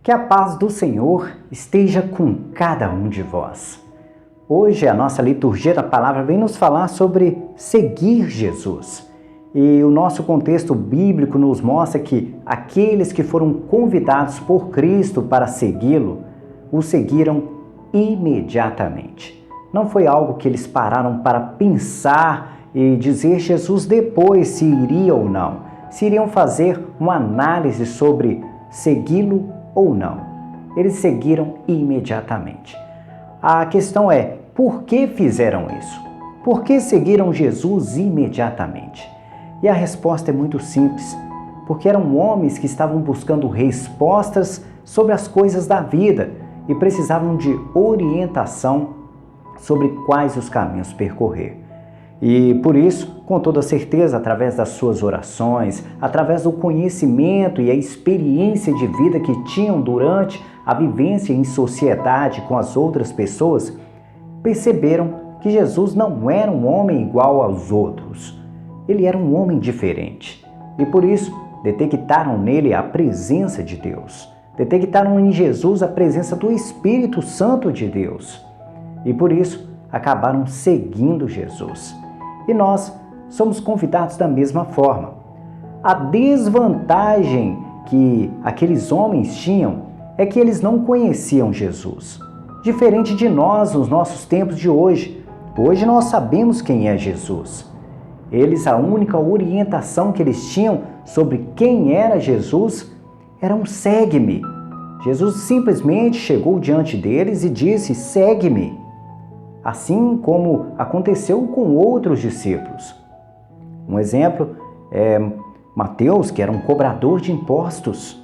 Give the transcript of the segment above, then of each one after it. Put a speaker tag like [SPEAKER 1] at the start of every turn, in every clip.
[SPEAKER 1] Que a paz do Senhor esteja com cada um de vós. Hoje a nossa liturgia da palavra vem nos falar sobre seguir Jesus. E o nosso contexto bíblico nos mostra que aqueles que foram convidados por Cristo para segui-lo, o seguiram imediatamente. Não foi algo que eles pararam para pensar e dizer Jesus depois se iria ou não. Se iriam fazer uma análise sobre segui-lo ou não. Eles seguiram imediatamente. A questão é, por que fizeram isso? Por que seguiram Jesus imediatamente? E a resposta é muito simples. Porque eram homens que estavam buscando respostas sobre as coisas da vida e precisavam de orientação sobre quais os caminhos percorrer. E por isso, com toda certeza, através das suas orações, através do conhecimento e a experiência de vida que tinham durante a vivência em sociedade com as outras pessoas, perceberam que Jesus não era um homem igual aos outros. Ele era um homem diferente. E por isso, detectaram nele a presença de Deus. Detectaram em Jesus a presença do Espírito Santo de Deus. E por isso, acabaram seguindo Jesus. E nós somos convidados da mesma forma. A desvantagem que aqueles homens tinham é que eles não conheciam Jesus. Diferente de nós nos nossos tempos de hoje. Hoje nós sabemos quem é Jesus. Eles, a única orientação que eles tinham sobre quem era Jesus era um segue-me. Jesus simplesmente chegou diante deles e disse, segue-me. Assim como aconteceu com outros discípulos. Um exemplo é Mateus, que era um cobrador de impostos,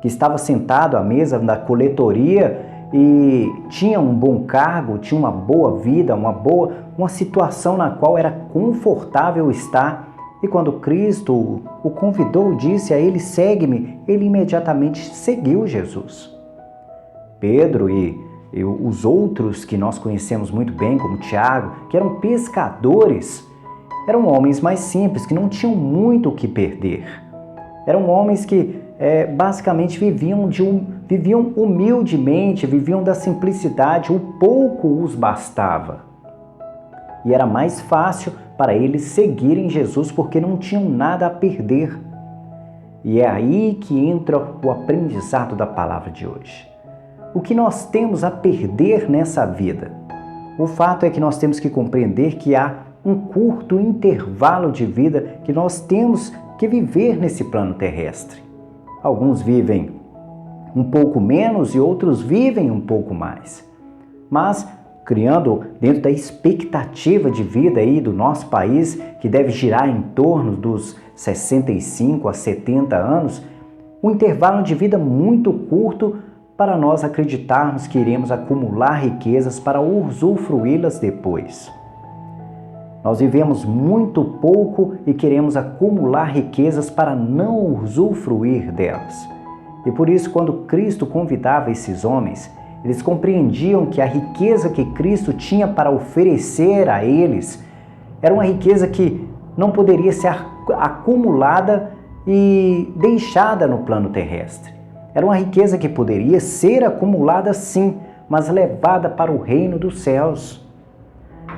[SPEAKER 1] que estava sentado à mesa da coletoria e tinha um bom cargo, tinha uma boa vida, uma situação na qual era confortável estar. E quando Cristo o convidou, disse a ele, segue-me, ele imediatamente seguiu Jesus. Pedro e os outros que nós conhecemos muito bem, como Tiago, que eram pescadores, eram homens mais simples, que não tinham muito o que perder. Eram homens que basicamente viviam humildemente, viviam da simplicidade, o pouco os bastava. E era mais fácil para eles seguirem Jesus porque não tinham nada a perder. E é aí que entra o aprendizado da palavra de hoje. O que nós temos a perder nessa vida? O fato é que nós temos que compreender que há um curto intervalo de vida que nós temos que viver nesse plano terrestre. Alguns vivem um pouco menos e outros vivem um pouco mais. Mas, criando dentro da expectativa de vida aí do nosso país, que deve girar em torno dos 65 a 70 anos, um intervalo de vida muito curto para nós acreditarmos que iremos acumular riquezas para usufruí-las depois. Nós vivemos muito pouco e queremos acumular riquezas para não usufruir delas. E por isso, quando Cristo convidava esses homens, eles compreendiam que a riqueza que Cristo tinha para oferecer a eles era uma riqueza que não poderia ser acumulada e deixada no plano terrestre. Era uma riqueza que poderia ser acumulada sim, mas levada para o reino dos céus.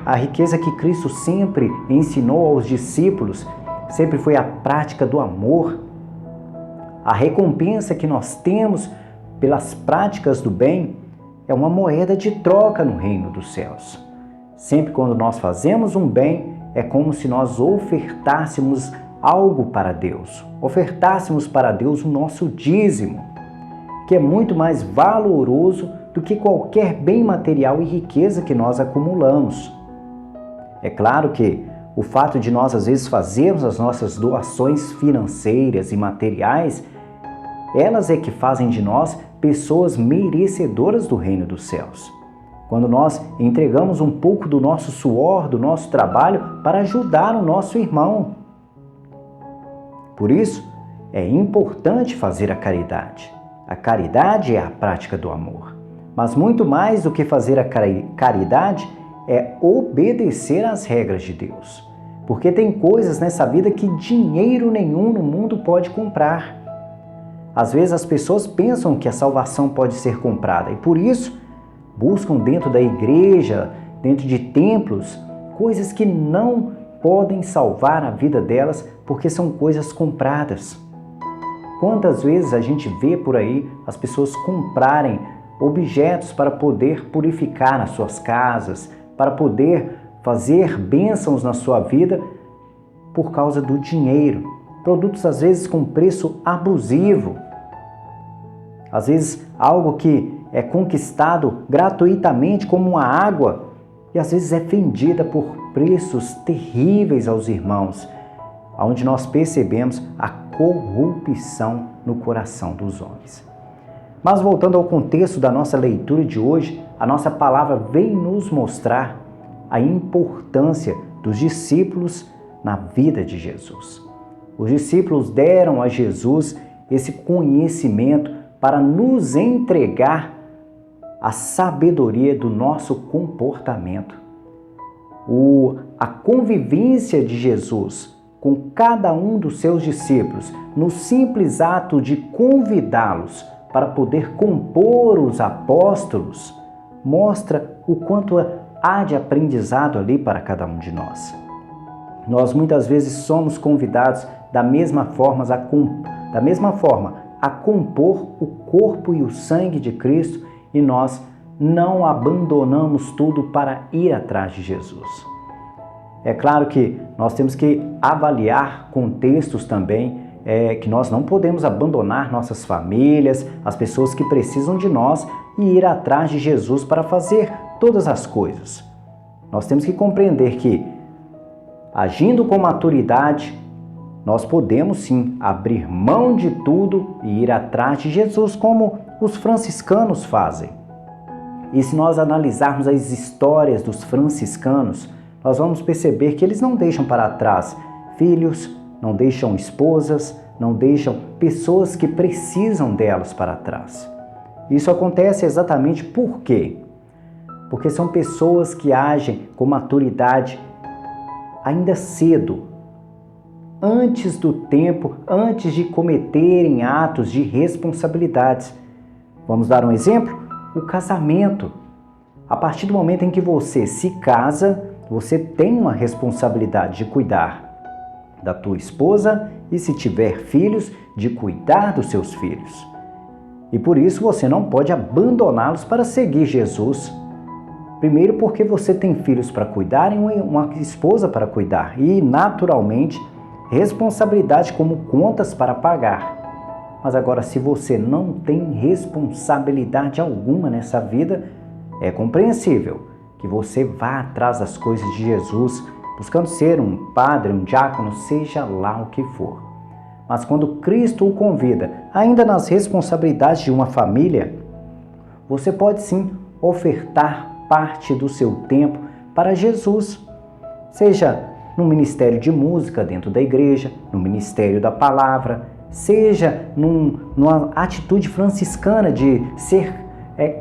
[SPEAKER 1] A riqueza que Cristo sempre ensinou aos discípulos sempre foi a prática do amor. A recompensa que nós temos pelas práticas do bem é uma moeda de troca no reino dos céus. Sempre quando nós fazemos um bem, é como se nós ofertássemos algo para Deus. Ofertássemos para Deus o nosso dízimo, que é muito mais valoroso do que qualquer bem material e riqueza que nós acumulamos. É claro que o fato de nós, às vezes, fazermos as nossas doações financeiras e materiais, elas é que fazem de nós pessoas merecedoras do reino dos céus. Quando nós entregamos um pouco do nosso suor, do nosso trabalho, para ajudar o nosso irmão. Por isso, é importante fazer a caridade. A caridade é a prática do amor. Mas muito mais do que fazer a caridade é obedecer às regras de Deus. Porque tem coisas nessa vida que dinheiro nenhum no mundo pode comprar. Às vezes as pessoas pensam que a salvação pode ser comprada e por isso buscam dentro da igreja, dentro de templos, coisas que não podem salvar a vida delas porque são coisas compradas. Quantas vezes a gente vê por aí as pessoas comprarem objetos para poder purificar as suas casas, para poder fazer bênçãos na sua vida por causa do dinheiro. Produtos às vezes com preço abusivo. Às vezes algo que é conquistado gratuitamente como uma água e às vezes é vendida por preços terríveis aos irmãos, onde nós percebemos a corrupção no coração dos homens. Mas voltando ao contexto da nossa leitura de hoje, a nossa palavra vem nos mostrar a importância dos discípulos na vida de Jesus. Os discípulos deram a Jesus esse conhecimento para nos entregar a sabedoria do nosso comportamento. A convivência de Jesus com cada um dos seus discípulos, no simples ato de convidá-los para poder compor os apóstolos, mostra o quanto há de aprendizado ali para cada um de nós. Nós muitas vezes somos convidados da mesma forma a compor o corpo e o sangue de Cristo e nós não abandonamos tudo para ir atrás de Jesus. É claro que nós temos que avaliar contextos também, que nós não podemos abandonar nossas famílias, as pessoas que precisam de nós e ir atrás de Jesus para fazer todas as coisas. Nós temos que compreender que, agindo com maturidade, nós podemos sim abrir mão de tudo e ir atrás de Jesus, como os franciscanos fazem. E se nós analisarmos as histórias dos franciscanos, nós vamos perceber que eles não deixam para trás filhos, não deixam esposas, não deixam pessoas que precisam delas para trás. Isso acontece exatamente por quê? Porque são pessoas que agem com maturidade ainda cedo, antes do tempo, antes de cometerem atos de responsabilidades. Vamos dar um exemplo? O casamento. A partir do momento em que você se casa, você tem uma responsabilidade de cuidar da tua esposa e, se tiver filhos, de cuidar dos seus filhos. E por isso você não pode abandoná-los para seguir Jesus. Primeiro porque você tem filhos para cuidar e uma esposa para cuidar. E, naturalmente, responsabilidade como contas para pagar. Mas agora, se você não tem responsabilidade alguma nessa vida, é compreensível que você vá atrás das coisas de Jesus, buscando ser um padre, um diácono, seja lá o que for. Mas quando Cristo o convida, ainda nas responsabilidades de uma família, você pode sim ofertar parte do seu tempo para Jesus. Seja no ministério de música dentro da igreja, no ministério da palavra, seja numa atitude franciscana de ser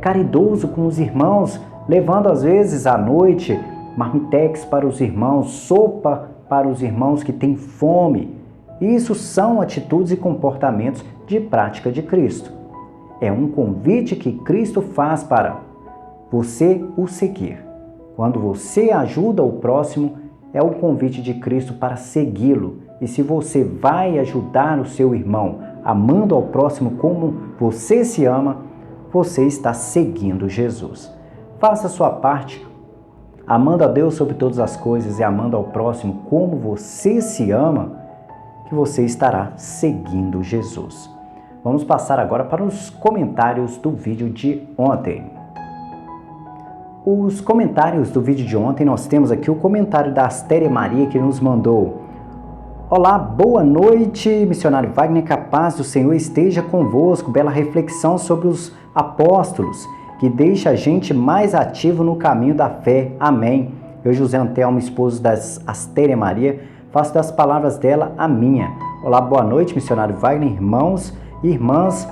[SPEAKER 1] caridoso com os irmãos, levando às vezes à noite marmitex para os irmãos, sopa para os irmãos que têm fome. Isso são atitudes e comportamentos de prática de Cristo. É um convite que Cristo faz para você o seguir. Quando você ajuda o próximo, é o convite de Cristo para segui-lo. E se você vai ajudar o seu irmão, amando ao próximo como você se ama, você está seguindo Jesus. Faça a sua parte, amando a Deus sobre todas as coisas e amando ao próximo como você se ama, que você estará seguindo Jesus. Vamos passar agora para os comentários do vídeo de ontem. Os comentários do vídeo de ontem, nós temos aqui o comentário da Astéria Maria, que nos mandou: olá, boa noite, missionário Wagner, que a paz do Senhor esteja convosco. Bela reflexão sobre os apóstolos, que deixa a gente mais ativo no caminho da fé. Amém. Eu, José Antelmo, esposo da Astéria Maria, faço das palavras dela a minha. Olá, boa noite, missionário Wagner, irmãos e irmãs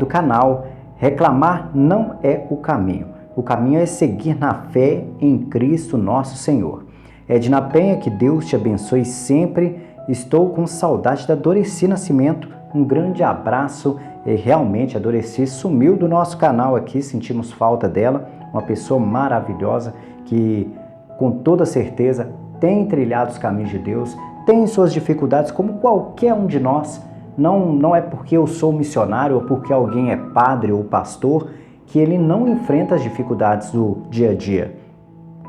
[SPEAKER 1] do canal. Reclamar não é o caminho. O caminho é seguir na fé em Cristo nosso Senhor. Edna Penha, que Deus te abençoe sempre. Estou com saudade da Doreci Nascimento. um grande abraço. E realmente a Doreci sumiu do nosso canal aqui, sentimos falta dela, uma pessoa maravilhosa que com toda certeza tem trilhado os caminhos de Deus, tem suas dificuldades como qualquer um de nós. Não é porque eu sou missionário ou porque alguém é padre ou pastor que ele não enfrenta as dificuldades do dia a dia.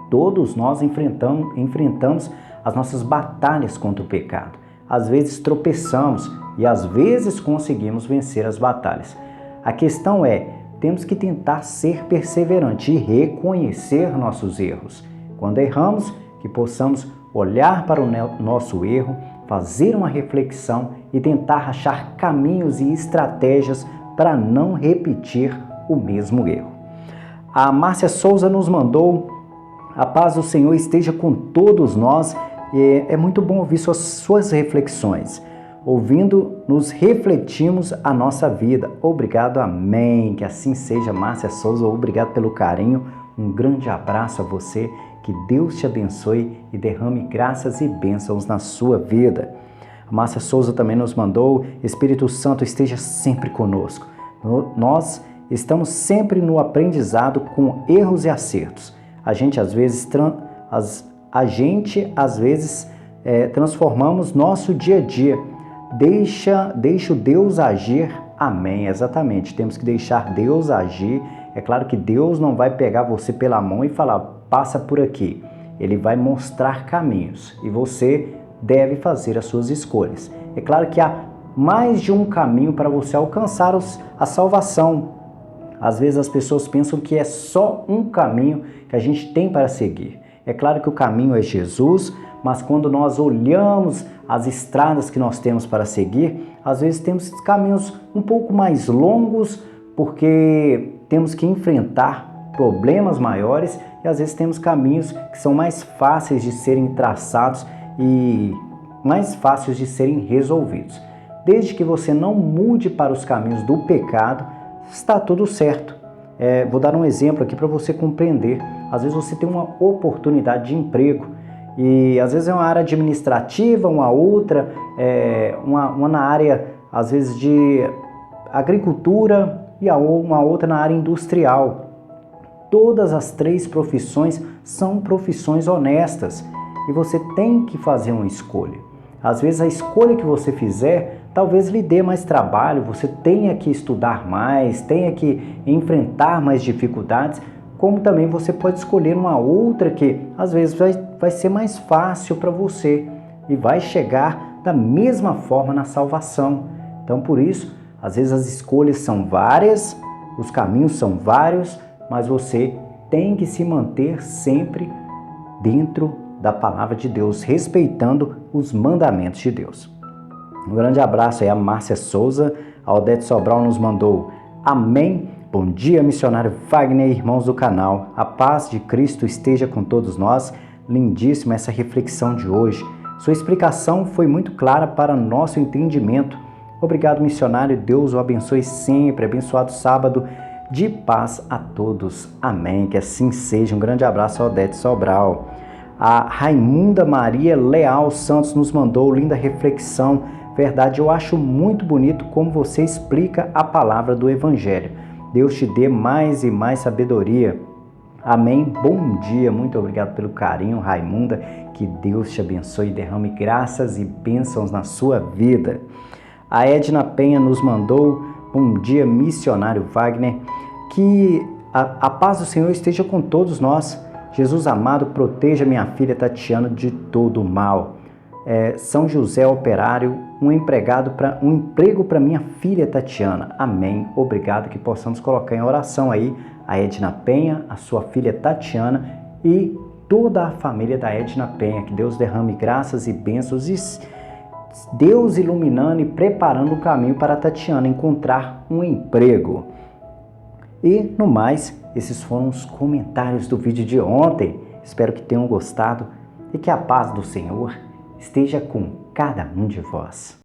[SPEAKER 1] Todos nós enfrentamos as nossas batalhas contra o pecado. Às vezes tropeçamos e às vezes conseguimos vencer as batalhas. A questão é, temos que tentar ser perseverante e reconhecer nossos erros. Quando erramos, que possamos olhar para o nosso erro, fazer uma reflexão e tentar achar caminhos e estratégias para não repetir o mesmo erro. A Márcia Souza nos mandou: a paz do Senhor esteja com todos nós. É muito bom ouvir suas reflexões. Ouvindo, nos refletimos a nossa vida. Obrigado, amém. Que assim seja, Márcia Souza. Obrigado pelo carinho. Um grande abraço a você. Que Deus te abençoe e derrame graças e bênçãos na sua vida. A Márcia Souza também nos mandou: Espírito Santo esteja sempre conosco. Nós estamos sempre no aprendizado com erros e acertos. A gente às vezes transformamos nosso dia a dia. Deixa o Deus agir. Amém, exatamente. Temos que deixar Deus agir. É claro que Deus não vai pegar você pela mão e falar, passa por aqui. Ele vai mostrar caminhos e você deve fazer as suas escolhas. É claro que há mais de um caminho para você alcançar a salvação. Às vezes as pessoas pensam que é só um caminho que a gente tem para seguir. É claro que o caminho é Jesus, mas quando nós olhamos as estradas que nós temos para seguir, às vezes temos caminhos um pouco mais longos, porque temos que enfrentar problemas maiores, e às vezes temos caminhos que são mais fáceis de serem traçados e mais fáceis de serem resolvidos. Desde que você não mude para os caminhos do pecado, está tudo certo. Vou dar um exemplo aqui para você compreender. Às vezes você tem uma oportunidade de emprego e às vezes é uma área administrativa, uma outra, uma na área às vezes de agricultura e uma outra na área industrial. Todas as três profissões são profissões honestas e você tem que fazer uma escolha. Às vezes a escolha que você fizer talvez lhe dê mais trabalho, você tenha que estudar mais, tenha que enfrentar mais dificuldades, como também você pode escolher uma outra que às vezes vai ser mais fácil para você e vai chegar da mesma forma na salvação. Então por isso, às vezes as escolhas são várias, os caminhos são vários, mas você tem que se manter sempre dentro da palavra de Deus, respeitando os mandamentos de Deus. Um grande abraço aí a Márcia Souza. A Odete Sobral nos mandou: amém. Bom dia, missionário Wagner e irmãos do canal. A paz de Cristo esteja com todos nós. Lindíssima essa reflexão de hoje. Sua explicação foi muito clara para nosso entendimento. Obrigado, missionário. Deus o abençoe sempre. Abençoado sábado de paz a todos. Amém. Que assim seja. Um grande abraço a Odete Sobral. A Raimunda Maria Leal Santos nos mandou linda reflexão. Verdade, eu acho muito bonito como você explica a palavra do Evangelho. Deus te dê mais e mais sabedoria. Amém. Bom dia, muito obrigado pelo carinho, Raimunda. Que Deus te abençoe e derrame graças e bênçãos na sua vida. A Edna Penha nos mandou: bom dia, missionário Wagner. Que a paz do Senhor esteja com todos nós. Jesus amado, proteja minha filha Tatiana de todo o mal. São José Operário, um emprego para minha filha Tatiana. Amém. Obrigado, que possamos colocar em oração aí a Edna Penha, a sua filha Tatiana e toda a família da Edna Penha. Que Deus derrame graças e bênçãos e Deus iluminando e preparando o caminho para a Tatiana encontrar um emprego. E, no mais, esses foram os comentários do vídeo de ontem. Espero que tenham gostado e que a paz do Senhor esteja com cada um de vós.